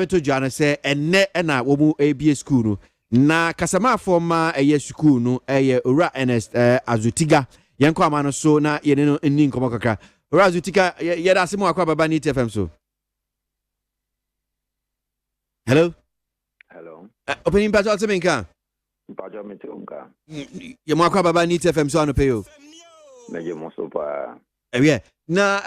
to Jana say enne na wo mu ABA school no na kasama forma eye school no eye ora Ernest Azutiga yenko amano so na ye no nni nkomo kakra ora Azutiga ye da asemo akwa baba ni TFM so. Hello opening patch out menka Pajo mitunga ye mo akwa baba ni TFM so anope yo meje mo so pa na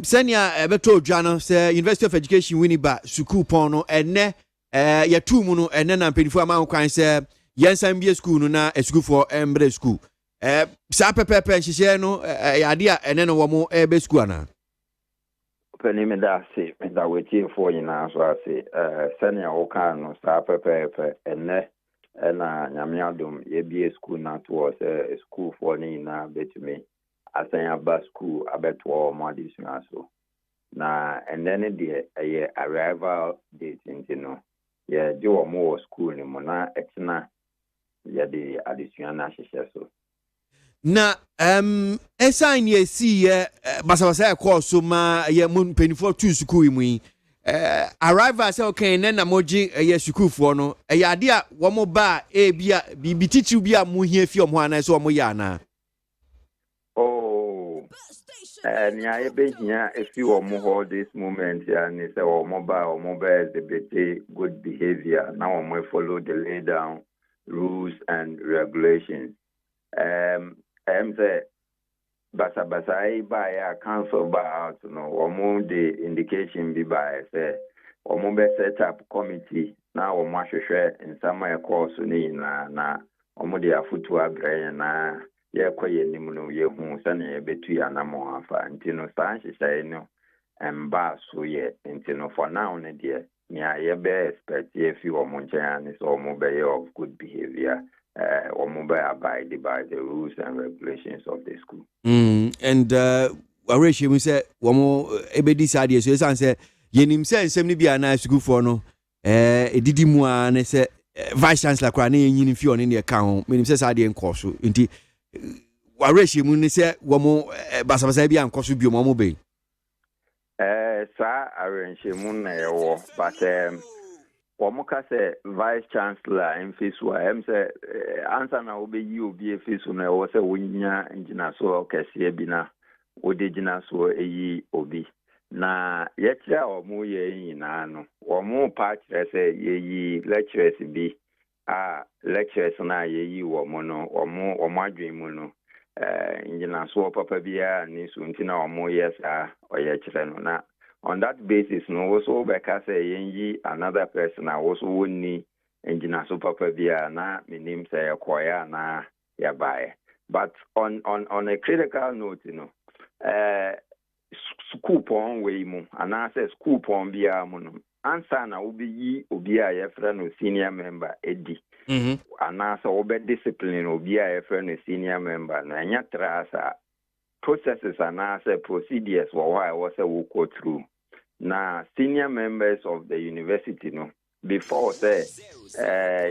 senia beto dwa say University of Education Winneba school pon no enne ya tu mu no enne na mpenifu ama kwan say yensan bia school no na school for embre school sa pepepe nhihye no ya de a enne no wo mo ebe school ana peni me da weti for nyina so ase senia wo kan no sa pepepe enne na nyame adom ye bia school na to school for ni na betumi asanya ba school abeto mo additional so na and then the arrival date no yeah do more school ni mo na etina ya the additional na hyehyɛ so na esan ye si ye basabasa course ma ye mun penifo tu school mu arrival say okay na moji ye school for no ya ade a wo mo ba e bia bi teacher bia mo hia fi omo ana so omo ya na and I be here if you are more this moment and it's our mobile debate good behavior. Now we follow the lay down rules and regulations. Say basa I buy a council by out no or the indication be by say or set up committee now or share in some course na or the footwear brain na ye kwaye nimu no ye hu sane betu ya na mo afa ntino san hyehyɛ no emba so ye ntino for now ne de nya ye be expect ye fi o mo nkyɛn ne so mo be of good behavior or mo be abide by the rules and regulations of the school and areshi mu say wo mo ebedi sade so esan say yenim say nsɛm ne bia na school for no edidi mu a ne say vice chancellor kwa na yenyini fi on ne ka ho menim say sade nkɔ so nti wareshi mu ni se wo mo basabasa bia nkoso bio mo be sa arrange mu na yewo but wo mo ka se vice chancellor emfisu say answer na obeyi obi efisu na wo se wonya ngina so kese bi na ode gina so eyi obi na yekira o mo ye nyina no wo mo pa kire se yeyi lecturers bi lecturers na yeyi wo mo no wo mo adwen mu no ingina so papa bia ni so ntina wo mo yes o ye kire no na on that basis no also be ka say yenyi another person also wonni ingina so papa bia na minim say koya na ya bae but on a critical note school pon we mu ana say school pon bia mu no ansa na obi a ye fra no senior member edi ana so obi discipline obi a ye fra no senior member na nya trasa processes ana say procedures why was a we go through na senior members of the university no before say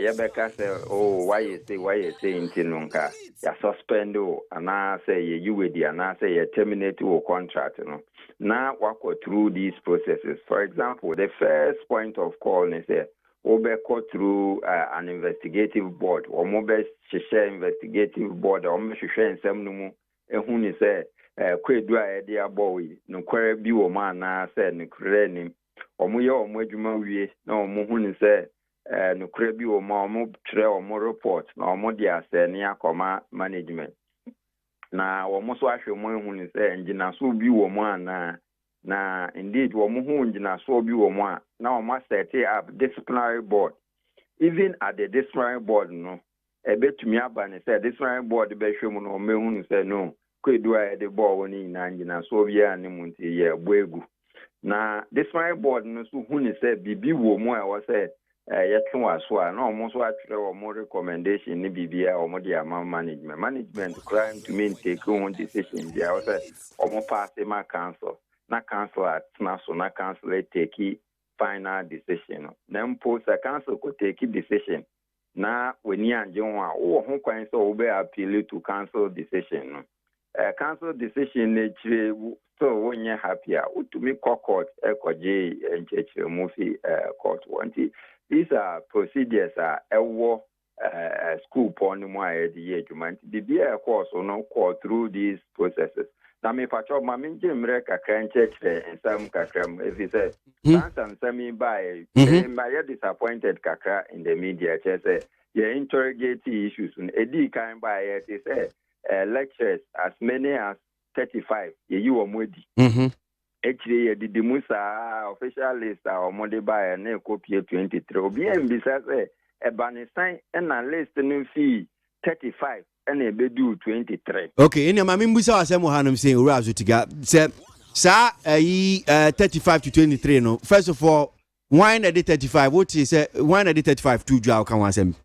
yebeka say why you say intinunka ya suspend ana say you wedi ana say you terminate your contract no now walk through these processes. For example, the first point of call is go through an investigative board or mobile share investigative board or share some no ehun say kwedua e boy no kwere bi wo ma na say no kwere nim omo ye omo adwuma wie na omo hu say no kwere bi wo ma omo tre omo report na omo dia say ne akoma management na womo so ahwe mo hu ni say ngina so bi wo mo na indeed womo hu ngina so bi wo mo na womo set up disciplinary board even at the disciplinary board no ebetumi aba ni say disciplinary board be hwe mo no mehu ni say no kwedua de board woni na ngina so bi a ne munti ye boegu na disciplinary board no so hu ni say bibi wo mo a wo say yetun aso a na omo so atwere omo recommendation ni bibia omo dia management crime to mean take own decision dia o say omo pass ma council na council at na so na council take final decision na mpo sa council ko take decision na weni anje ho a wo ho kwan so wo be appeal to council decision no council decision na chire So when you're happier, to me court ekoje and movie court wanti. These are procedures are school porn more the year the beer course or no court through these processes. Now me patrol my minjim reka church and some kakram if he says and some by disappointed kakra in the media just say you interrogate issues and edi kind by it is lectures as many as 35 you are moody. Actually, the Musa official list or Monday by a copy 23. Obi and besides a banner sign and a list new fee 35 and a bedu 23. Okay, in your mammy Musa Samuhanum saying Razu to get said, sir, 35 to 23. No, first of all, wine at the 35. What is wine at the 35 to Jow can want them?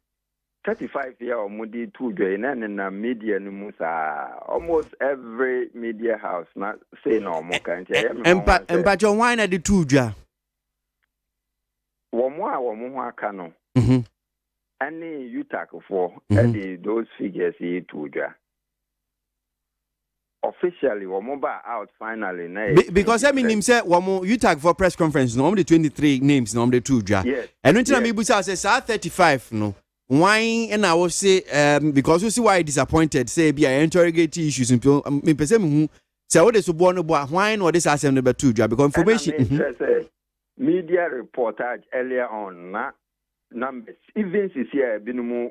35 year or Moody 2 join and media Musa almost every media house not say no more can't and but your wine at the 2 jar. One more cano. Any you tackle for those figures here 2 jar. Officially, we're mobile out finally. Because I mean, him said, you tag for press conference, no, the 23 names, no, the 2 jar. Yes. And when you Busa says, 35, no. Why and I will say because you see why disappointed say be I interrogate issues in me person who say what is born about why or this assembly number 2 job because information media reportage earlier on numbers even this year been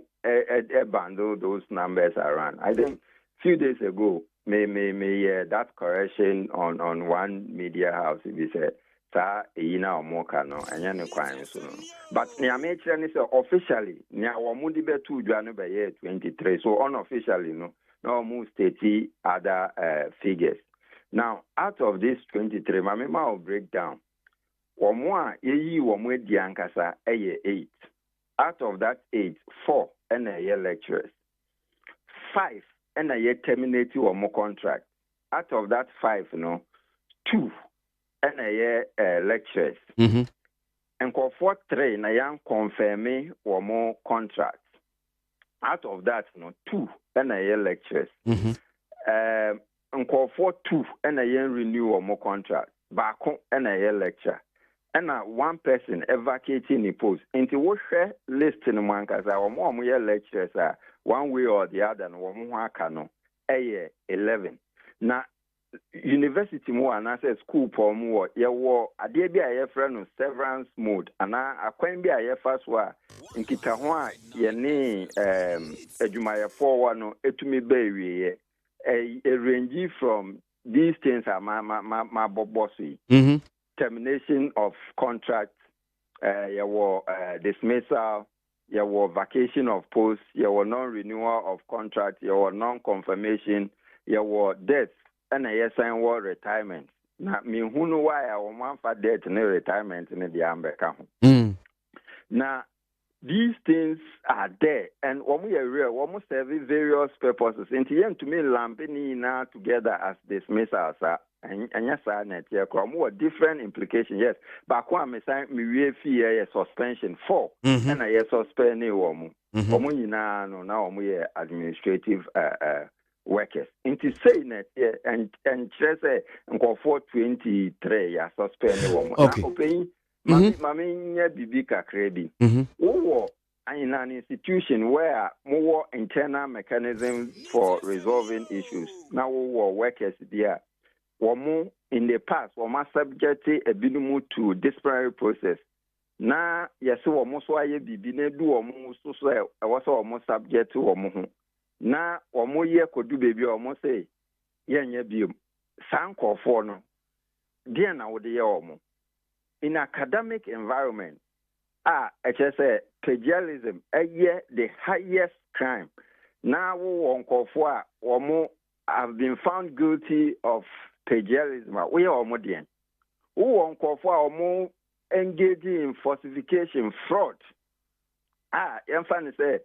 bundle those numbers around. I think few days ago may that correction on one media house we said ina omoka no anya ne kwan so no but near metre ni say officially near omudi be 2 dwa no be 23 so unofficially no almost 30 other figures. Now out of this 23 my mema will break down omo a yeyi omo edi ankasa 8 out of that 8 4 and a year lecturers 5 and a year terminate omo contract out of that 5 no 2 and a year lectures. And for 3 na yan confirming or more contracts. Out of that, 2 and a year lectures. And for 2 and a year renew or more contract. Back and a year lecture. And one person vacating the post. Into what share list in one because our more year lectures are one way or the other and one more cano. A year 11. Now university more and say school for more ye wo ade bi a ye friend severance mode ana akwan bi a ye first wa nkita ho a ye ne adwumaye for no etumi ba wie a range from these things are my bossy termination of contract ye wo dismissal ye wo vacation of post ye wo non renewal of contract ye wo non confirmation ye wo death and a sign war retirement. Now, me who know why I want for debt and retirement in the Ambeka. Now, these things are there, and when we are real, almost every various purposes. And to me, Lampini now together as dismissals and yes, more different implications. Yes, but when I say me fee a suspension for and I suspend a woman. Now we administrative workers. Into saying that and just say go for 23 ya suspend woman. Okay. Mami bibi kakrebi. In an institution where more internal mechanism for resolving issues. Now workers there. More in the past, we must subject a binumu to disciplinary process. Now, yes, we must why bibi ne do almost so I was almost subject to omo. Na omo ye kodu baby omo say yenye biom sanko for no dia na wo de ye omo in academic environment say plagiarism the highest crime na wo wonko for omo have been found guilty of plagiarism we omo den wo wonko for omo engaging in falsification fraud emfa say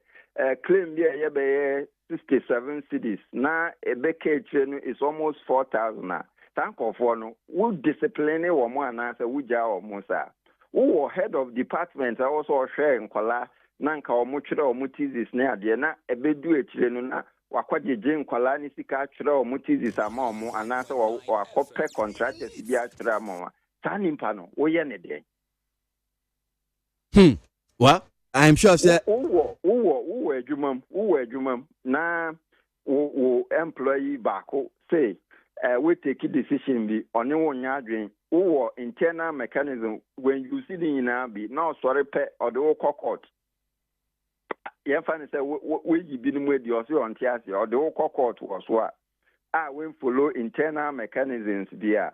claim there 67 cities. Now a decade is almost 4,000. Thank you for no. We discipline one more and answer Uja or Musa. Who head of department also sharing kola nanka or muchra or mutizis near Diana a bedu a chilena wakɔgyegye nkwalaa ne sika atwerɛ ɔmo thesis ama ɔmo anaasɛ wakɔpɛ contractors bi atwerɛ ama ɔmo saa nimpa no woyɛ ne deɛ. Well, I'm sure sɛ wowɔ adwuma mu na wo employee baako say we take decision bi ɔne wo nya adwen wowɔ internal mechanism when you see the nyinaa bi na ɔsɔre pɛ ɔde wo kɔ court yɛmfa ne sɛ woyi binom adi ɔse ɔnte ase ɔde wo kɔ court wɔ so a when follow internal mechanisms bi a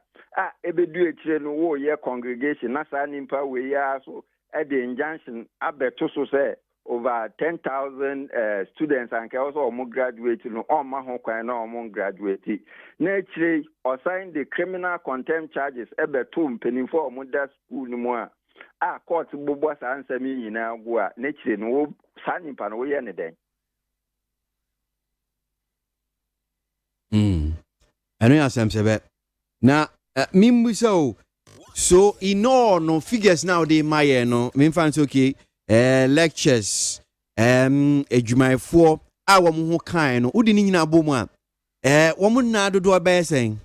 ɛbɛdu akyire no woyɛ congregation na saa nimpa wei a so the injunction abeto so say over 10,000 students and also almost graduate no on my home kwan na almost graduate naturally or sign the criminal contempt charges ebeto mpenin for almost school no more court bobo answer me nyina go a naturally no sign pa no ye ne den I know asem sebe na mimbu so in all no figures now they my no me fancy okay lectures adwumayfo a wo ho kan no udi ni nyina bom a wo mo na dodo ba yesen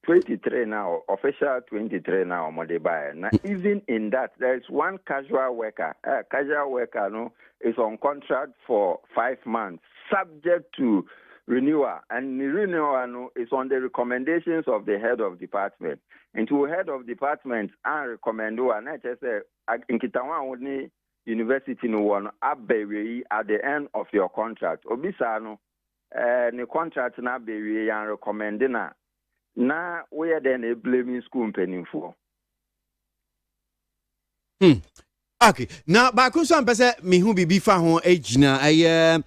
23 now official 23 now mo dey buy na even in that there is one casual worker no is on contract for 5 months subject to renewal, and the renewal no, is on the recommendations of the head of department. And to head of department and recommend one, I just say in Kitawa University no one abewe at the end of your contract. Obisa no the contract na abewe and recommend na we are then a blaming school penning for. Okay. Now back on some person me who be fa ho agina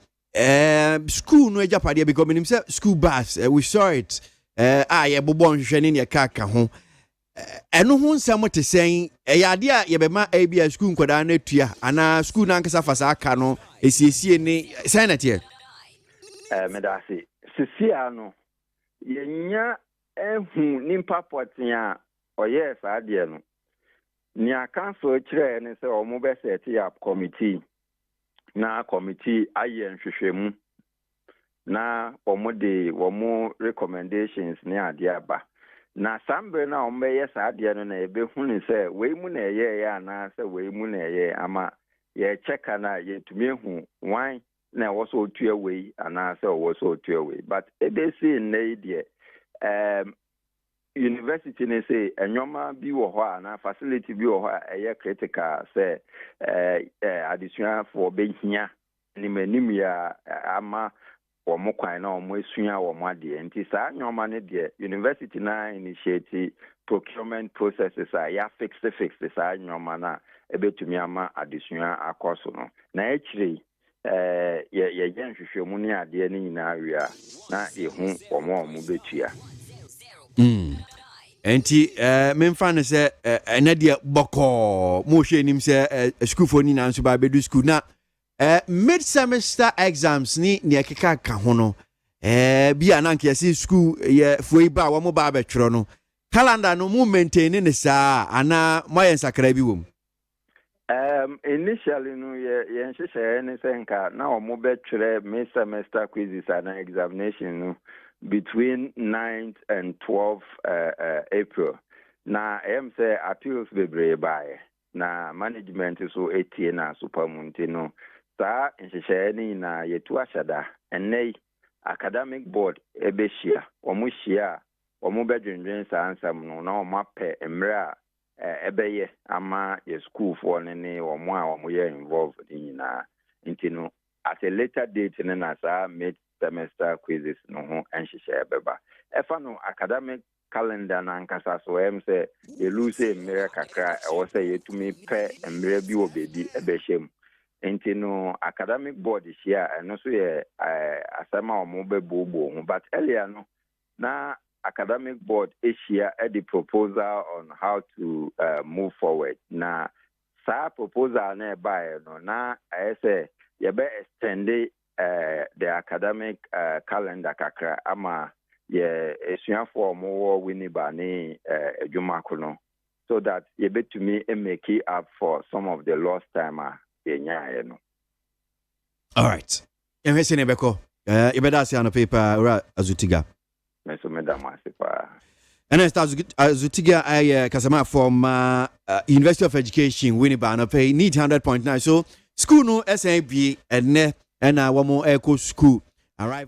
school no ejapade because me say school bus we saw it ye bobon hwehwe ne kaka ho eno ho nsam te sen yade a ye be ma abia school nkoda na tua ana school na nkasa fasa aka no esiesie ne senate medase sisia no yenya ehu nimpa poten a oye sa de no ni akanso kire ne se omo be set up committee na committee ayen hwehwemu na omo recommendations ne ade aba na sambre na omo ye sa ade no na ebe hunu se we mu na eye ya na se we mu na eye ama ye cheka na ye tumi hu wan na wo so otua we ana se wo so otua we but ebe si na de university ne say enyoma bi wo ho ana facility bi wo ho eye critical say additional for behia ni manim ya ama wo mo kwan na wo mo esua wo mo ade nti saa nyoma ne de university na initiate procurement processes ya fix saa nyoma na ebetumi ama additional akoso no na ekire ye hwehwemu ne ade ne nyina awia na ehu wo mo betua enti memfa ne se ena de boko mo hwe nim se school for ni na nso ba bedu school na mid semester exams ni ekeka ka ho no bi ananke yesi school ye foi ba wo mo ba betwero no calendar no mo maintain ne saa ana mo yen sakra bi wom initially no ye nhyehyɛ ne senka na wo mo betwere mid semester quizzes and examination no between 9th and 12th April. Na say appeals bebree by na management so etie na supermunti no saa nhyehyɛ na yetu ahyada ennei academic board ebehia omo hia omo bedwendwen saa ansam no na omo apɛ emre a ebeye ama ye school for ne omo a omo ye involved nyina nti no at a later date na saa mid semester quizzes no ho enhyehyɛ beba efa no academic calendar na nkasa so say ye lose emre kakra e say yetumi pɛ emre bi wo bebi ebehiem nti no academic board here no so ye asema omo bebobo ho but earlier no na academic board here at the proposal on how to move forward na sa proposal na by no na say ye be extend the academic calendar kakra ama ye esuafo omo winiba ne adwumako no so that ye betumi make it up for some of the lost time ye nyae no. All right. Ehwese ne beko You better say on a paper, Azutiga. Meso Madam Asipa. And I start Azutiga, I Kasama from University of Education, Winnipeg, pay need 100.9. So, school no SAB and one more echo school. Arrive.